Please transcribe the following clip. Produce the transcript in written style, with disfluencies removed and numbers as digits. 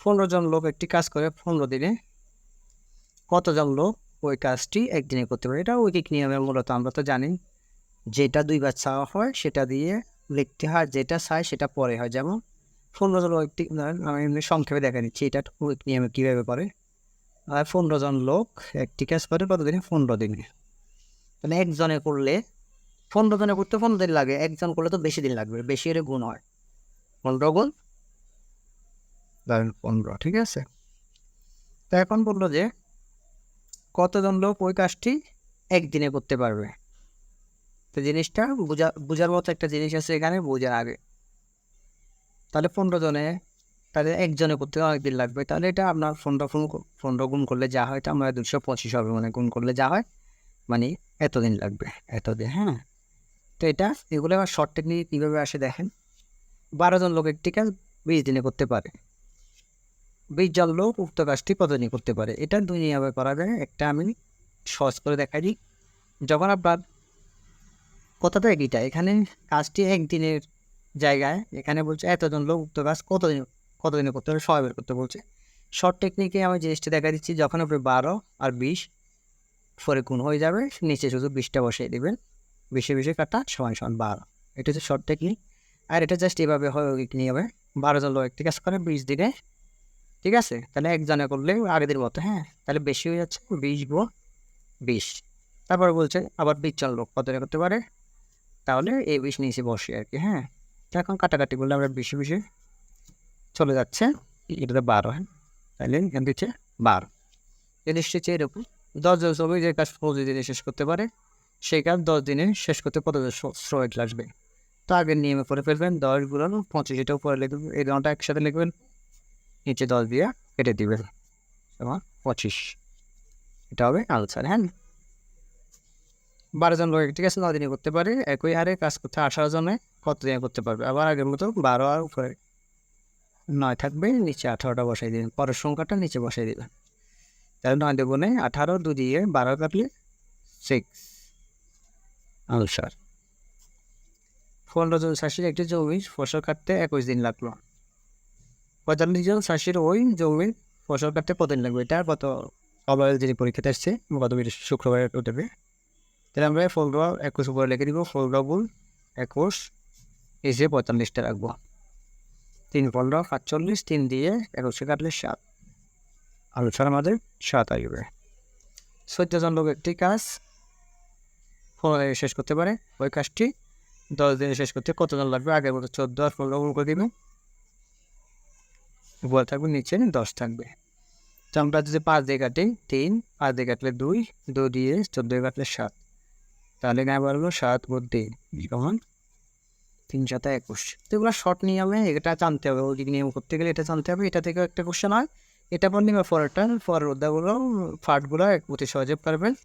15 জন লোক একটি কাজ করে 15 দিনে কতজন লোক ওই কাজটি একদিনে করতে পারে? এটা ঐকিক নিয়মে মূলত আমরা তো জানি যেটা 2 বার চাওয়া হয় সেটা দিয়ে লিখতে হয়, যেটা চাই সেটা পরে হয়। যেমন 15 জন একটি আমি এমনি সংক্ষেপে দেখে নিচ্ছি এটা ঐকিক নিয়মে কীভাবে করে। 15 জন লোক একটি কাজ করে কত দিনে? 15 দিনে। তাহলে একজনে করলে 15 জনে করতে 15 দিন লাগে, একজন করলে তো বেশি দিন লাগবে, বেশি এর গুণ হয় 15 গুণ ধরেন 15, ঠিক আছে? তো এখন বললো যে কতজন লোক ওই কাজটি একদিনে করতে পারবে। তো জিনিসটা বোঝার মতো একটা জিনিস আছে এখানে, বোঝার আগে। তাহলে 15 জনে, তাহলে একজনে করতে অনেকদিন লাগবে। তাহলে এটা আপনার 15 গুণ করলে যা হয় এটা আমরা 225 হবে, মানে গুণ করলে যা হয় মানে এতদিন লাগবে, এতদিন। হ্যাঁ, তো এটা এগুলো আবার শর্ট টেকনিক কীভাবে আসে দেখেন। 12 জন লোক একটি কাজ 20 দিনে করতে পারে। 20 জন লোক উক্ত কাজটি কতদিনে করতে পারে? এটা দুই নিয়মে করা যায়। একটা আমি সহজ করে দেখাই দিই। যখন আপনার কথাটা একইটা, এখানে কাজটি একদিনের জায়গায় এখানে বলছে এতজন লোক উক্ত কাজ কতদিনে করতে হবে, সময় বের করতে বলছে। শর্ট টেকনিকে আমি জিনিসটা দেখা দিচ্ছি, যখন আপনি 12 আর 20 পরে গুণ হয়ে যাবে, নিচে শুধু 20টা বসিয়ে দেবেন, 20 কাটা সমান সমান 12। এটা হচ্ছে শর্ট টেকনিক। আর এটা জাস্ট এভাবে হয় নিয়মে 12 জন লোক একটি কাজ করে 20 দিনে, ঠিক আছে? তাহলে একজনে করলে আগেদের মতো, হ্যাঁ, তাহলে বেশি হয়ে যাচ্ছে 20 গুণ 20। তারপরে বলছে আবার 20 জন লোক কত করতে পারে, তাহলে এই 20 নিচে বসে আর কি। হ্যাঁ, এখন কাটাকাটি করলে আমরা 20 চলে যাচ্ছে, এটাতে 12, হ্যাঁ, তাহলে এখান থেকে 12। জিনিসটা হচ্ছে এরকম, 10 জন শ্রমিক যে কাজ 25 দিনে শেষ করতে পারে, সেই কাজ 10 দিনে শেষ করতে কতজন শ্রমিক লাগবে? তো আগের নিয়মে করে ফেলবেন, 10 গুণন 25, এটাও পরে লিখবেন, এই গণটা একসাথে লিখবেন, নিচে 10 দিয়ে কেটে দিবেন, এবং 25, এটা হবে আনসার। হ্যাঁ, 12 জন লোক, ঠিক আছে, 9 দিনে করতে পারে। একই হারে কাজ করতে 18 জনে কত দিনে করতে পারবে? আবার আগের মতো 12 আর উপরে 9 থাকবে, নিচে 18টা বসাই দিবেন, পরের সংখ্যাটা নিচে বসাই দিবেন। তাহলে 9 দুগুণে 18, 2 দিয়ে 12 কাটলে 6, আনসার। 15 জন চাষির একটি জমির ফসল কাটতে 21 দিন লাগলো। 45 জন চাষির ওই জমির ফসল কাটতে কত দিন লাগবে? এটা কত সবাই যিনি পরীক্ষাতে আসছে গত শুক্রবার উঠবে। তাহলে আমরা 15 21 উপরে লিখে দিব, 15 গুণ 21 এসে 45টা রাখবো, 3 15 45, 3 দিয়ে 21 কাটলে 7, আনসার আমাদের 7 আসবে। 14 জন লোক একটি কাজ শেষ করতে পারে, ওই কাজটি 10 দিনে শেষ করতে কতজন লাগবে? আগের মতো 14 আর 15 গুণ করে দিবেন, উপরে থাকবে নিচে 10 থাকবে। তো আমরা যদি 5 দিয়ে কাটি 3, 5 দিয়ে কাটলে 2, 2 দিয়ে 14 কাটলে 7, তাহলে গায়ে বাড়লো 7 গুণ 3 সমান 3 7 21। তো এগুলো শর্ট নিয়মে এটা জানতে হবে, ওই নিয়ম করতে গেলে এটা জানতে হবে। এটা থেকে একটা কোশ্চেন হয়, এটা পড়লে বা পরের অধ্যায়গুলো পার্টগুলো অতি সহজে পারবেন।